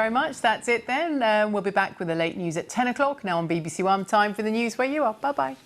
Very much. That's it then. We'll be back with the late news at 10 o'clock now on BBC One. Time for the news where you are. Bye-bye.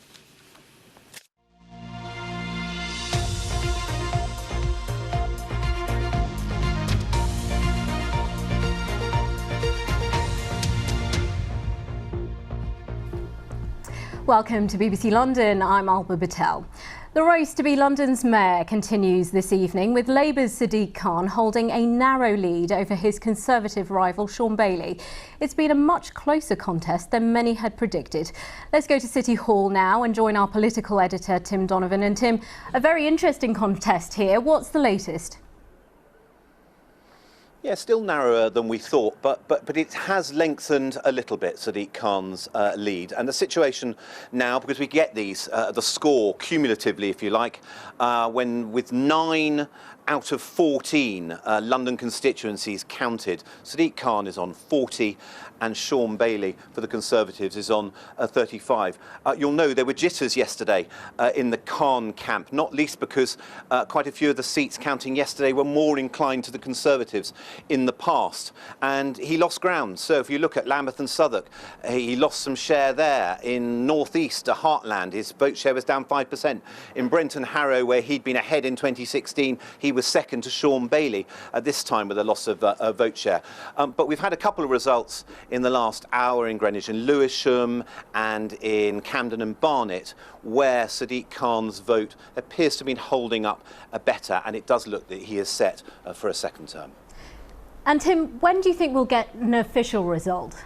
Welcome to BBC London, I'm Alba Batel. The race to be London's mayor continues this evening with Labour's Sadiq Khan holding a narrow lead over his Conservative rival Sean Bailey. It's been a much closer contest than many had predicted. Let's go to City Hall now and join our political editor Tim Donovan. And Tim, a very interesting contest here. What's the latest? Yeah, still narrower than we thought, but it has lengthened a little bit, Sadiq Khan's lead. And the situation now, because we get these, the score cumulatively, if you like, when with 9 out of 14 London constituencies counted, Sadiq Khan is on 40 and Sean Bailey for the Conservatives is on 35. You'll know there were jitters yesterday in the Khan camp, not least because quite a few of the seats counting yesterday were more inclined to the Conservatives in the past, and he lost ground. So if you look at Lambeth and Southwark, he lost some share there. In North East, Heartland, his vote share was down 5%. In Brent and Harrow, where he'd been ahead in 2016, he was second to Sean Bailey at this time with a loss of vote share. But we've had a couple of results in the last hour in Greenwich, in Lewisham and in Camden and Barnet, where Sadiq Khan's vote appears to have been holding up better, and it does look that he is set for a second term. And Tim, when do you think we'll get an official result?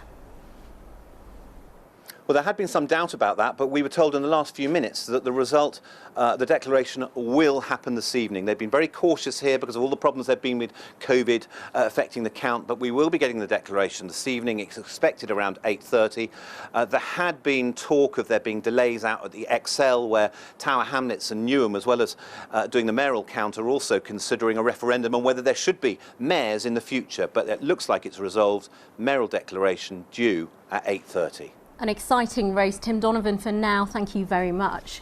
Well, there had been some doubt about that, but we were told in the last few minutes that the result, the declaration, will happen this evening. They've been very cautious here because of all the problems there have been with COVID affecting the count, but we will be getting the declaration this evening. It's expected around 8:30. There had been talk of there being delays out at the XL, where Tower Hamlets and Newham, as well as doing the mayoral count, are also considering a referendum on whether there should be mayors in the future. But it looks like it's resolved. Mayoral declaration due at 8:30. An exciting race. Tim Donovan for now, thank you very much.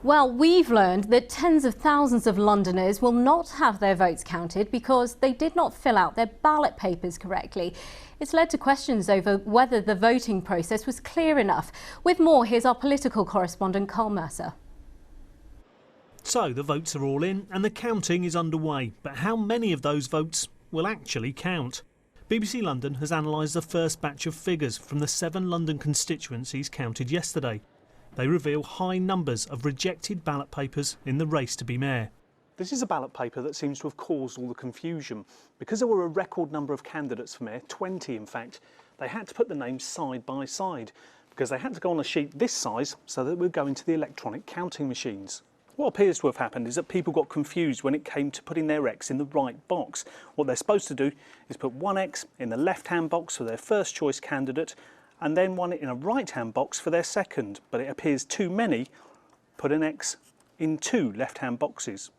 Well, we've learned that tens of thousands of Londoners will not have their votes counted because they did not fill out their ballot papers correctly. It's led to questions over whether the voting process was clear enough. With more, here's our political correspondent Carl Mercer. So the votes are all in and the counting is underway. But how many of those votes will actually count? BBC London has analysed the first batch of figures from the 7 London constituencies counted yesterday. They reveal high numbers of rejected ballot papers in the race to be mayor. This is a ballot paper that seems to have caused all the confusion. Because there were a record number of candidates for mayor, 20 in fact, they had to put the names side by side because they had to go on a sheet this size so that it would go into the electronic counting machines. What appears to have happened is that people got confused when it came to putting their X in the right box. What they're supposed to do is put one X in the left-hand box for their first choice candidate and then one in a right-hand box for their second. But it appears too many put an X in 2 left-hand boxes.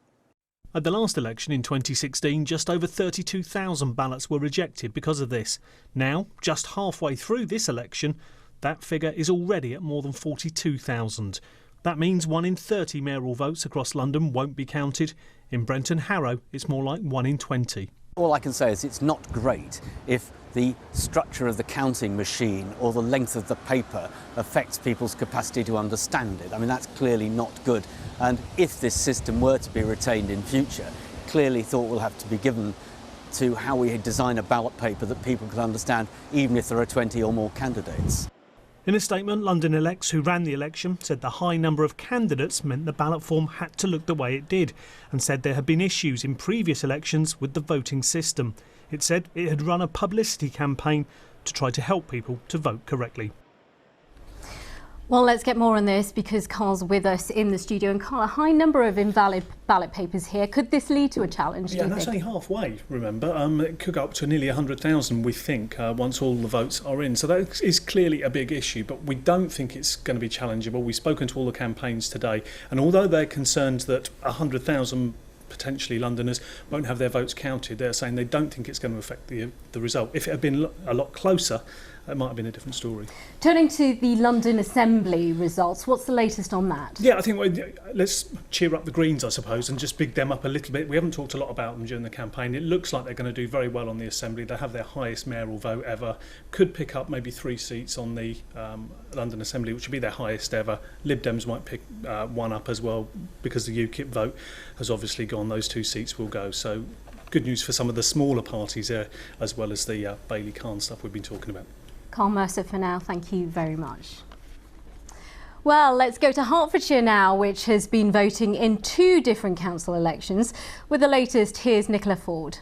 At the last election in 2016, just over 32,000 ballots were rejected because of this. Now, just halfway through this election, that figure is already at more than 42,000. That means 1 in 30 mayoral votes across London won't be counted. In Brent and Harrow, it's more like 1 in 20. All I can say is it's not great if the structure of the counting machine or the length of the paper affects people's capacity to understand it. I mean, that's clearly not good. And if this system were to be retained in future, clearly thought will have to be given to how we design a ballot paper that people can understand, even if there are 20 or more candidates. In a statement, London Elects, who ran the election, said the high number of candidates meant the ballot form had to look the way it did, and said there had been issues in previous elections with the voting system. It said it had run a publicity campaign to try to help people to vote correctly. Well, let's get more on this because Carl's with us in the studio. And Carl, a high number of invalid ballot papers here. Could this lead to a challenge? Yeah, and that's only halfway, remember. It could go up to nearly 100,000, we think, once all the votes are in. So that is clearly a big issue, but we don't think it's going to be challengeable. We've spoken to all the campaigns today, and although they're concerned that 100,000 potentially Londoners won't have their votes counted, they're saying they don't think it's going to affect the result. If it had been a lot closer, it might have been a different story. Turning to the London Assembly results, what's the latest on that? Yeah, I think let's cheer up the Greens, I suppose, and just big them up a little bit. We haven't talked a lot about them during the campaign. It looks like they're going to do very well on the Assembly. They have their highest mayoral vote ever. Could pick up maybe 3 seats on the London Assembly, which would be their highest ever. Lib Dems might pick one up as well, because the UKIP vote has obviously gone. Those 2 seats will go. So good news for some of the smaller parties there, as well as the Bailey Khan stuff we've been talking about. Carl Mercer for now, thank you very much. Well, let's go to Hertfordshire now, which has been voting in 2 different council elections. With the latest, here's Nicola Ford.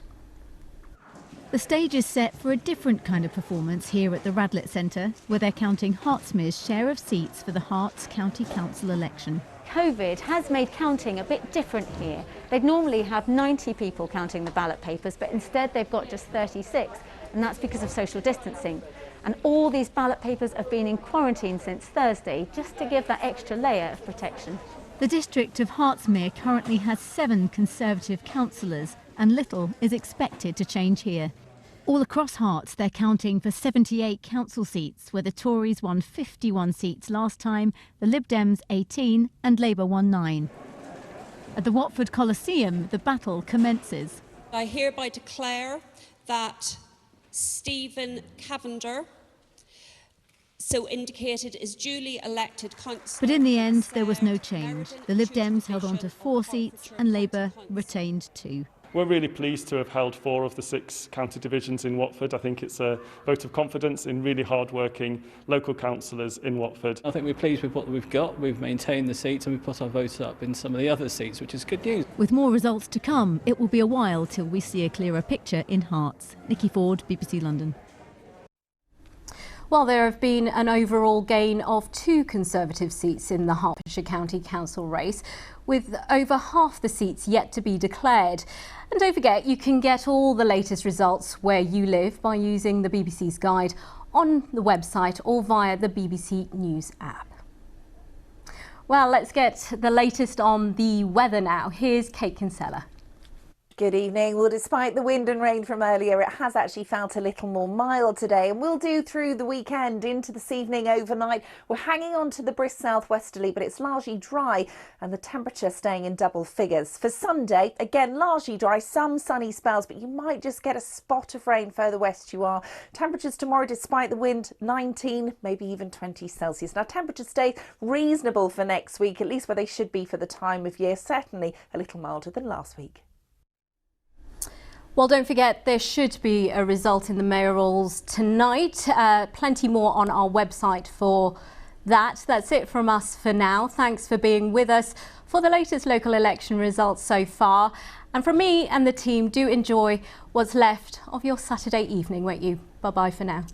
The stage is set for a different kind of performance here at the Radlett Centre, where they're counting Hertsmere's share of seats for the Herts County Council election. COVID has made counting a bit different here. They'd normally have 90 people counting the ballot papers, but instead they've got just 36, and that's because of social distancing. And all these ballot papers have been in quarantine since Thursday, just to give that extra layer of protection. The district of Hertsmere currently has 7 Conservative councillors, and little is expected to change here. All across Herts, they're counting for 78 council seats, where the Tories won 51 seats last time, the Lib Dems 18 and Labour won 9. At the Watford Coliseum, the battle commences. I hereby declare that Stephen Cavender, so indicated, is duly elected councillor. But in the end, there was no change. The Lib Dems held on to 4 seats and Labour retained 2. We're really pleased to have held 4 of the 6 county divisions in Watford. I think it's a vote of confidence in really hard-working local councillors in Watford. I think we're pleased with what we've got. We've maintained the seats and we've put our votes up in some of the other seats, which is good news. With more results to come, it will be a while till we see a clearer picture in Herts. Nikki Ford, BBC London. Well, there have been an overall gain of 2 Conservative seats in the Hertfordshire County Council race, with over half the seats yet to be declared. And don't forget, you can get all the latest results where you live by using the BBC's guide on the website or via the BBC News app. Well, let's get the latest on the weather now. Here's Kate Kinsella. Good evening. Well, despite the wind and rain from earlier, it has actually felt a little more mild today, and will do through the weekend into this evening overnight. We're hanging on to the brisk southwesterly, but it's largely dry and the temperature staying in double figures. For Sunday, again, largely dry, some sunny spells, but you might just get a spot of rain further west you are. Temperatures tomorrow, despite the wind, 19, maybe even 20 Celsius. Now, temperatures stay reasonable for next week, at least where they should be for the time of year, certainly a little milder than last week. Well, don't forget, there should be a result in the mayorals tonight. Plenty more on our website for that. That's it from us for now. Thanks for being with us for the latest local election results so far. And from me and the team, do enjoy what's left of your Saturday evening, won't you? Bye-bye for now.